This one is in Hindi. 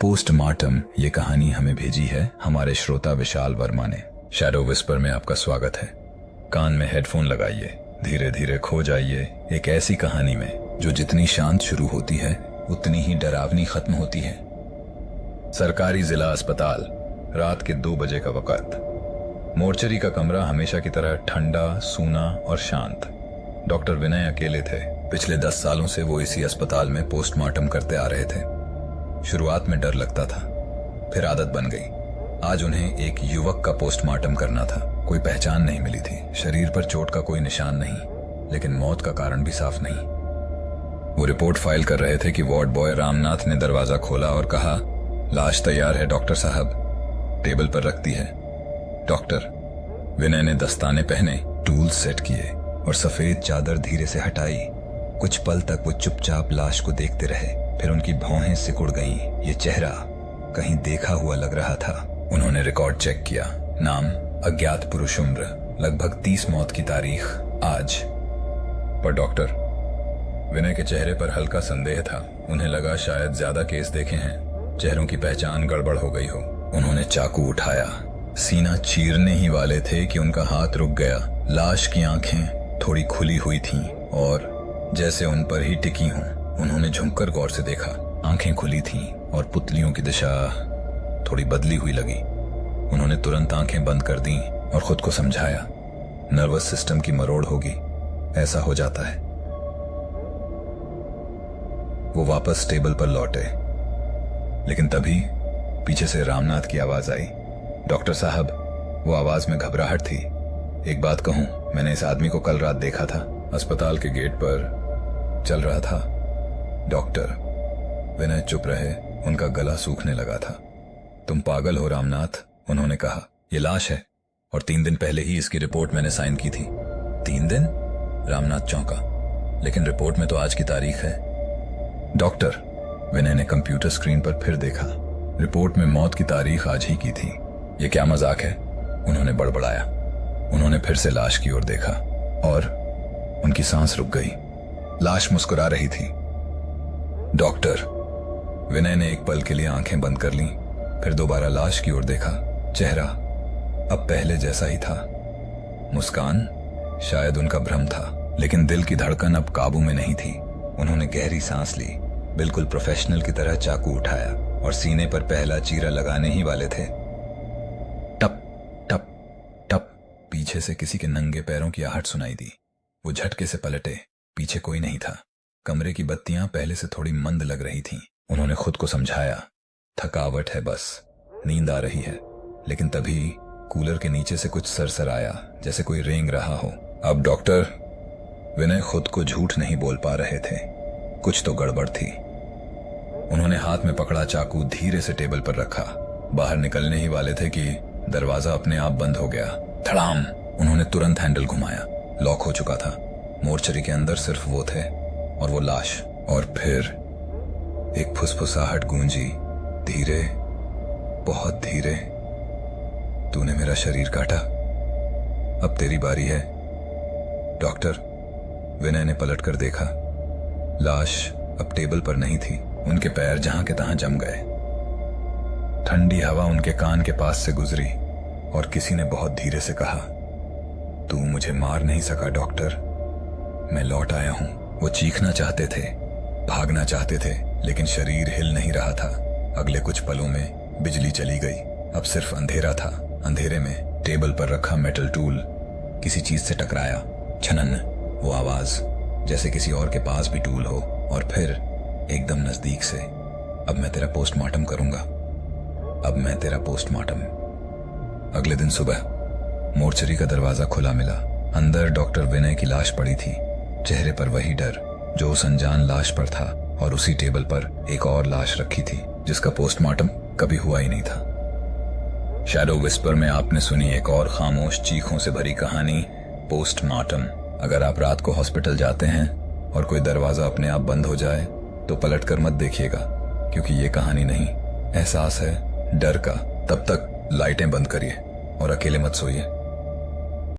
पोस्टमार्टम ये कहानी हमें भेजी है हमारे श्रोता विशाल वर्मा ने। शैडो विस्पर में आपका स्वागत है। कान में हेडफोन लगाइए, धीरे धीरे खो जाइए एक ऐसी कहानी में जो जितनी शांत शुरू होती है उतनी ही डरावनी खत्म होती है। सरकारी जिला अस्पताल, रात के 2 बजे का वक्त। मोर्चरी का कमरा हमेशा की तरह ठंडा, सूना और शांत। डॉक्टर विनय अकेले थे। पिछले 10 सालों से वो इसी अस्पताल में पोस्टमार्टम करते आ रहे थे। शुरुआत में डर लगता था, फिर आदत बन गई। आज उन्हें एक युवक का पोस्टमार्टम करना था। कोई पहचान नहीं मिली थी, शरीर पर चोट का कोई निशान नहीं, लेकिन मौत का कारण भी साफ नहीं। वो रिपोर्ट फाइल कर रहे थे कि वार्ड बॉय रामनाथ ने दरवाजा खोला और कहा, लाश तैयार है डॉक्टर साहब। टेबल पर रखती है। डॉक्टर विनय ने दस्ताने पहने, टूल सेट किए और सफेद चादर धीरे से हटाई। कुछ पल तक वो चुपचाप लाश को देखते रहे, फिर उनकी भौहें सिकुड़ गईं। ये चेहरा कहीं देखा हुआ लग रहा था। उन्होंने रिकॉर्ड चेक किया। नाम अज्ञात पुरुष, उम्र लगभग 30, मौत की तारीख आज। पर डॉक्टर विनय के चेहरे पर हल्का संदेह था। उन्हें लगा शायद ज्यादा केस देखे हैं, चेहरों की पहचान गड़बड़ हो गई हो। उन्होंने चाकू उठाया, सीना चीरने ही वाले थे कि उनका हाथ रुक गया। लाश की आंखें थोड़ी खुली हुई थीं और जैसे उन पर ही टिकी हों। उन्होंने झुककर गौर से देखा। आंखें खुली थीं और पुतलियों की दिशा थोड़ी बदली हुई लगी। उन्होंने तुरंत आंखें बंद कर दी और खुद को समझाया, नर्वस सिस्टम की मरोड़ होगी, ऐसा हो जाता है। वो वापस टेबल पर लौटे, लेकिन तभी पीछे से रामनाथ की आवाज आई। डॉक्टर साहब। वो आवाज में घबराहट थी। एक बात कहूं, मैंने इस आदमी को कल रात देखा था, अस्पताल के गेट पर चल रहा था। डॉक्टर विनय चुप रहे, उनका गला सूखने लगा था। तुम पागल हो रामनाथ, उन्होंने कहा। ये लाश है और 3 दिन पहले ही इसकी रिपोर्ट मैंने साइन की थी। 3 दिन? रामनाथ चौंका। लेकिन रिपोर्ट में तो आज की तारीख है। डॉक्टर विनय ने कंप्यूटर स्क्रीन पर फिर देखा। रिपोर्ट में मौत की तारीख आज ही की थी। ये क्या मजाक है, उन्होंने बड़बड़ाया। उन्होंने फिर से लाश की ओर देखा और उनकी सांस रुक गई। लाश मुस्कुरा रही थी। डॉक्टर विनय ने एक पल के लिए आंखें बंद कर लीं, फिर दोबारा लाश की ओर देखा। चेहरा अब पहले जैसा ही था। मुस्कान शायद उनका भ्रम था, लेकिन दिल की धड़कन अब काबू में नहीं थी। उन्होंने गहरी सांस ली, बिल्कुल प्रोफेशनल की तरह चाकू उठाया और सीने पर पहला चीरा लगाने ही वाले थे। टप टप टप, पीछे से किसी के नंगे पैरों की आहट सुनाई दी। वो झटके से पलटे, पीछे कोई नहीं था। कमरे की बत्तियां पहले से थोड़ी मंद लग रही थीं। उन्होंने खुद को समझाया, थकावट है बस, नींद आ रही है। लेकिन तभी कूलर के नीचे से कुछ सरसर आया, जैसे कोई रेंग रहा हो। अब डॉक्टर विनय खुद को झूठ नहीं बोल पा रहे थे, कुछ तो गड़बड़ थी। उन्होंने हाथ में पकड़ा चाकू धीरे से टेबल पर रखा। बाहर निकलने ही वाले थे कि दरवाजा अपने आप बंद हो गया। धड़ाम! उन्होंने तुरंत हैंडल घुमाया। लॉक हो चुका था। मोर्चरी के अंदर सिर्फ वो थे और वो लाश। और फिर एक फुसफुसाहट गूंजी, धीरे, बहुत धीरे। तूने मेरा शरीर काटा, अब तेरी बारी है। डॉक्टर विनय ने पलटकर देखा। लाश अब टेबल पर नहीं थी। उनके पैर जहां के तहां जम गए। ठंडी हवा उनके कान के पास से गुजरी और किसी ने बहुत धीरे से कहा, तू मुझे मार नहीं सका डॉक्टर, मैं लौट आया हूं। वो चीखना चाहते थे, भागना चाहते थे, लेकिन शरीर हिल नहीं रहा था। अगले कुछ पलों में बिजली चली गई। अब सिर्फ अंधेरा था। अंधेरे में टेबल पर रखा मेटल टूल किसी चीज से टकराया। छनन, वो आवाज जैसे किसी और के पास भी टूल हो। और फिर एकदम नजदीक से, अब मैं तेरा पोस्टमार्टम करूंगा, अब मैं तेरा पोस्टमार्टम। अगले दिन सुबह मोर्चरी का दरवाजा खुला मिला। अंदर डॉक्टर विनय की लाश पड़ी थी, चेहरे पर वही डर जो उस अनजान लाश पर था। और उसी टेबल पर एक और लाश रखी थी जिसका पोस्टमार्टम कभी हुआ ही नहीं था। शैडो विस्पर में आपने सुनी एक और खामोश चीखों से भरी कहानी, पोस्टमार्टम। अगर आप रात को हॉस्पिटल जाते हैं और कोई दरवाजा अपने आप बंद हो जाए तो पलटकर मत देखिएगा, क्योंकि ये कहानी नहीं, एहसास है डर का। तब तक लाइटें बंद करिए और अकेले मत सोइए।